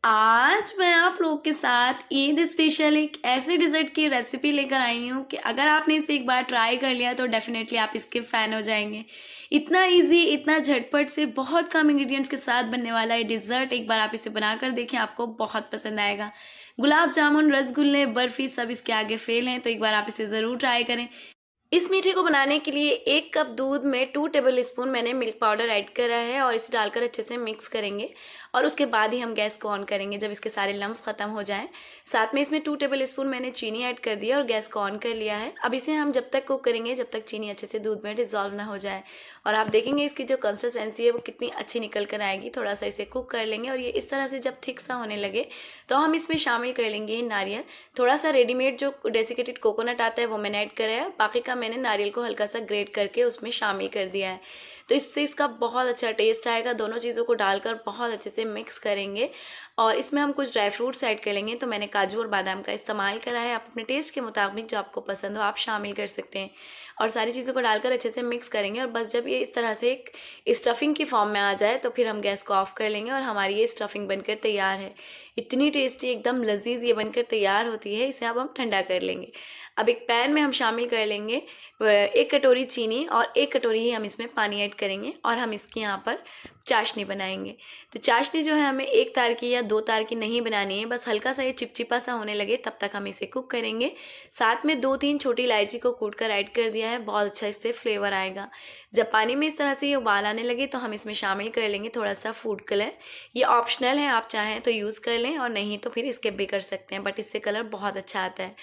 आज मैं आप लोगों के साथ ईद स्पेशल एक ऐसे डिज़र्ट की रेसिपी लेकर आई हूँ कि अगर आपने इसे एक बार ट्राई कर लिया तो डेफिनेटली आप इसके फ़ैन हो जाएंगे। इतना इजी, इतना झटपट से बहुत कम इंग्रेडिएंट्स के साथ बनने वाला ये डिज़र्ट एक बार आप इसे बनाकर देखें, आपको बहुत पसंद आएगा। गुलाब जामुन, रसगुल्ले, बर्फ़ी सब इसके आगे फ़ेल हैं, तो एक बार आप इसे ज़रूर ट्राई करें। इस मीठे को बनाने के लिए 1 कप दूध में 2 टेबल स्पून मैंने मिल्क पाउडर ऐड करा है और इसे डालकर अच्छे से मिक्स करेंगे और उसके बाद ही हम गैस को ऑन करेंगे जब इसके सारे लम्स ख़त्म हो जाएं। साथ में इसमें 2 टेबल स्पून मैंने चीनी ऐड कर दिया और गैस को ऑन कर लिया है। अब इसे हम जब तक कुक करेंगे जब तक चीनी अच्छे से दूध में डिज़ोल्व ना हो जाए और आप देखेंगे इसकी जो कंसिस्टेंसी है वो कितनी अच्छी निकल कर आएगी। थोड़ा सा इसे कुक कर लेंगे और ये इस तरह से जब थिक सा होने लगे तो हम इसमें शामिल कर लेंगे नारियल। थोड़ा सा रेडीमेड जो डेसिकेटेड कोकोनट आता है वो मैंने ऐड करा है, बाकी का मैंने नारियल को हल्का सा ग्रेट करके उसमें शामिल कर दिया है। तो इससे इसका बहुत अच्छा टेस्ट आएगा। दोनों चीज़ों को डालकर बहुत अच्छे से मिक्स करेंगे और इसमें हम कुछ ड्राई फ्रूट्स ऐड कर लेंगे। तो मैंने काजू और बादाम का इस्तेमाल करा है, आप अपने टेस्ट के मुताबिक जो आपको पसंद हो आप शामिल कर सकते हैं और सारी चीज़ों को डालकर अच्छे से मिक्स करेंगे। और बस जब ये इस तरह से एक स्टफिंग की फॉर्म में आ जाए तो फिर हम गैस को ऑफ कर लेंगे और हमारी ये स्टफिंग बनकर तैयार है। इतनी टेस्टी, एकदम लजीज ये बनकर तैयार होती है। इसे अब हम ठंडा कर लेंगे। अब एक पैन में हम शामिल कर लेंगे 1 कटोरी चीनी और 1 कटोरी ही हम इसमें पानी ऐड करेंगे और हम इसकी यहाँ पर चाशनी बनाएंगे। तो चाशनी जो है हमें 1 तार की या 2 तार की नहीं बनानी है, बस हल्का सा ये चिपचिपा सा होने लगे तब तक हम इसे कुक करेंगे। साथ में 2-3 छोटी इलायची को कूट कर ऐड कर दिया है, बहुत अच्छा इससे फ्लेवर आएगा। जब पानी में इस तरह से ये उबाल आने लगे तो हम इसमें शामिल कर लेंगे थोड़ा सा फूड कलर। ये ऑप्शनल है, आप चाहें तो यूज़ कर लें और नहीं तो फिर स्किप भी कर सकते हैं, बट इससे कलर बहुत अच्छा आता है।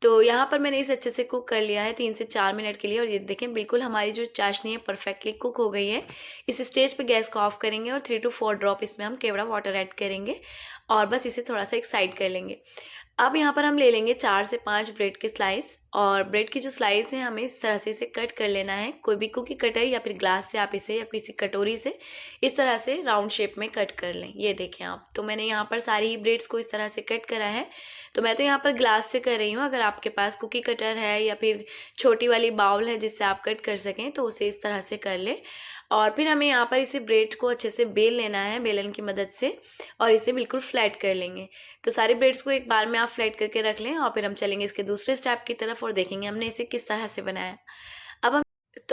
तो यहाँ पर मैंने इसे अच्छे से कुक कर लिया है 3 से 4 मिनट के लिए और ये देखें बिल्कुल हमारी जो चाशनी है परफेक्टली कुक हो गई है। इस स्टेज पे गैस को ऑफ करेंगे और 3 to 4 ड्रॉप इसमें हम केवड़ा वाटर ऐड करेंगे और बस इसे थोड़ा सा एक साइड कर लेंगे। अब यहाँ पर हम ले लेंगे 4 से 5 ब्रेड के स्लाइस और ब्रेड की जो स्लाइस है हमें इस तरह से इसे कट कर लेना है। कोई भी कुकी कटर या फिर ग्लास से आप इसे या किसी कटोरी से इस तरह से राउंड शेप में कट कर लें। ये देखें आप, तो मैंने यहाँ पर सारी ब्रेड्स को इस तरह से कट करा है। तो मैं तो यहाँ पर ग्लास से कर रही हूँ, अगर आपके पास कुकी कटर है या फिर छोटी वाली बाउल है जिससे आप कट कर सकें तो उसे इस तरह से कर लें। और फिर हमें यहाँ पर इसे ब्रेड को अच्छे से बेल लेना है बेलन की मदद से और इसे बिल्कुल फ्लैट कर लेंगे। तो सारे ब्रेड्स को एक बार में आप फ्लैट करके रख लें और फिर हम चलेंगे इसके दूसरे स्टेप की तरफ और देखेंगे हमने इसे किस तरह से बनाया।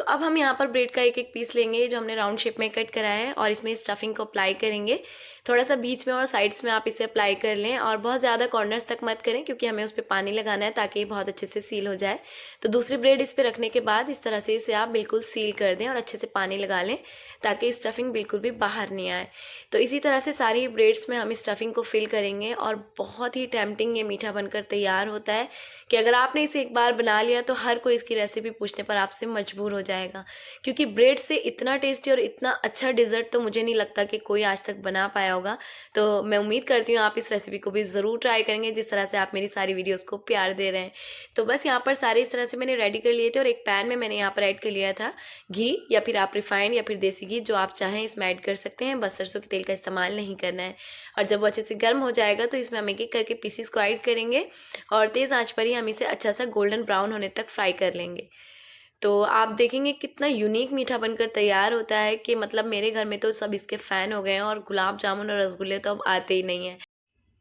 अब हम यहाँ पर ब्रेड का एक एक पीस लेंगे जो हमने राउंड शेप में कट करा है और इसमें स्टफिंग को अप्लाई करेंगे। थोड़ा सा बीच में और साइड्स में आप इसे अप्लाई कर लें और बहुत ज़्यादा कॉर्नर्स तक मत करें क्योंकि हमें उस पर पानी लगाना है ताकि ये बहुत अच्छे से सील हो जाए। तो दूसरी ब्रेड इस पर रखने के बाद इस तरह से इसे आप बिल्कुल सील कर दें और अच्छे से पानी लगा लें ताकि स्टफिंग बिल्कुल भी बाहर नहीं आए। तो इसी तरह से सारी ब्रेड्स में हम स्टफिंग को फिल करेंगे और बहुत ही टेम्पटिंग ये मीठा बनकर तैयार होता है कि अगर आपने इसे एक बार बना लिया तो हर कोई इसकी रेसिपी पूछने पर आपसे मजबूर हो जाएगा क्योंकि ब्रेड से इतना टेस्टी और इतना अच्छा डिज़र्ट तो मुझे नहीं लगता कि कोई आज तक बना पाया होगा। तो मैं उम्मीद करती हूँ आप इस रेसिपी को भी ज़रूर ट्राई करेंगे जिस तरह से आप मेरी सारी वीडियोस को प्यार दे रहे हैं। तो बस यहाँ पर सारे इस तरह से मैंने रेडी कर लिए थे और एक पैन में मैंने यहाँ पर ऐड कर लिया था घी या फिर आप रिफाइंड या फिर देसी घी जो आप चाहें इसमें ऐड कर सकते हैं, बस सरसों के तेल का इस्तेमाल नहीं करना है। और जब वो अच्छे से गर्म हो जाएगा तो इसमें हम एक एक करके पीसीस को ऐड करेंगे और तेज़ आंच पर ही हम इसे अच्छा सा गोल्डन ब्राउन होने तक फ्राई कर लेंगे। तो आप देखेंगे कितना यूनिक मीठा बनकर तैयार होता है कि मतलब मेरे घर में तो सब इसके फ़ैन हो गए हैं और गुलाब जामुन और रसगुल्ले तो अब आते ही नहीं हैं।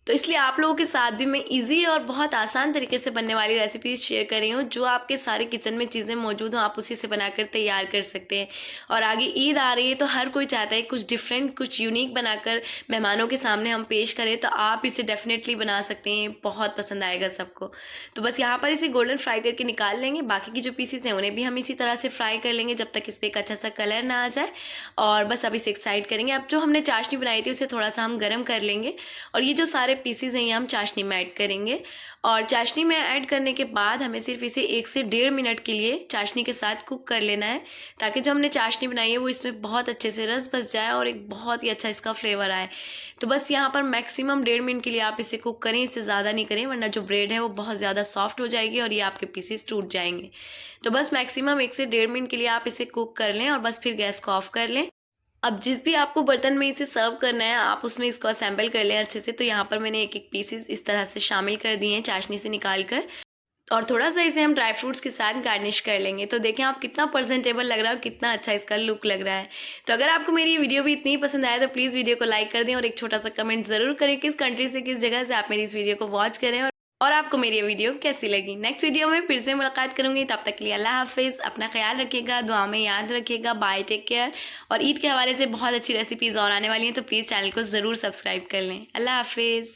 तो इसलिए आप लोगों के साथ भी मैं इजी और बहुत आसान तरीके से बनने वाली रेसिपीज शेयर कर रही हूँ। जो आपके सारे किचन में चीज़ें मौजूद हों आप उसी से बनाकर तैयार कर सकते हैं। और आगे ईद आ रही है तो हर कोई चाहता है कुछ डिफरेंट, कुछ यूनिक बनाकर मेहमानों के सामने हम पेश करें, तो आप इसे डेफिनेटली बना सकते हैं, बहुत पसंद आएगा सबको। तो बस यहाँ पर इसे गोल्डन फ्राई करके निकाल लेंगे। बाकी की जो पीसीस हैं उन्हें भी हम इसी तरह से फ्राई कर लेंगे जब तक इस पर एक अच्छा सा कलर ना आ जाए। और बस अब इसे एक साइड करेंगे। अब जो हमने चाशनी बनाई थी उसे थोड़ा सा हम गर्म कर लेंगे और ये जो सारे पीसीज हैं ये हम चाशनी में ऐड करेंगे। और चाशनी में ऐड करने के बाद हमें सिर्फ इसे 1 से 1.5 मिनट के लिए चाशनी के साथ कुक कर लेना है ताकि जो हमने चाशनी बनाई है वो इसमें बहुत अच्छे से रस बस जाए और एक बहुत ही अच्छा इसका फ्लेवर आए। तो बस यहाँ पर मैक्सिमम 1.5 मिनट के लिए आप इसे कुक करें, इससे ज़्यादा नहीं करें वरना जो ब्रेड है वो बहुत ज़्यादा सॉफ्ट हो जाएगी और ये आपके पीसेस टूट जाएंगे। तो बस मैक्सिमम 1 से 1.5 मिनट के लिए आप इसे कुक कर लें और बस फिर गैस को ऑफ कर लें। अब जिस भी आपको बर्तन में इसे सर्व करना है आप उसमें इसको असेंबल कर लें अच्छे से। तो यहाँ पर मैंने एक एक पीसेस इस तरह से शामिल कर दिए हैं चाशनी से निकाल कर। और थोड़ा-सा इसे हम ड्राई फ्रूट्स के साथ गार्निश कर लेंगे। तो देखें आप कितना प्रेजेंटेबल लग रहा है और कितना अच्छा इसका लुक लग रहा है। तो अगर आपको मेरी ये वीडियो भी इतनी ही पसंद आया तो प्लीज़ वीडियो को लाइक कर दें और एक छोटा-सा कमेंट ज़रूर करें किस कंट्री से, किस जगह से आप मेरी इस वीडियो को वॉच कर रहे हैं और आपको मेरी ये वीडियो कैसी लगी। नेक्स्ट वीडियो में फिर से मुलाकात करूँगी, तब तक के लिए अल्लाह हाफ़िज़। अपना ख़्याल रखिएगा, दुआ में याद रखिएगा। Bye, take care. और ईद के हवाले से बहुत अच्छी रेसिपीज़ और आने वाली हैं, तो प्लीज़ चैनल को ज़रूर सब्सक्राइब कर लें। अल्लाह हाफ़िज़।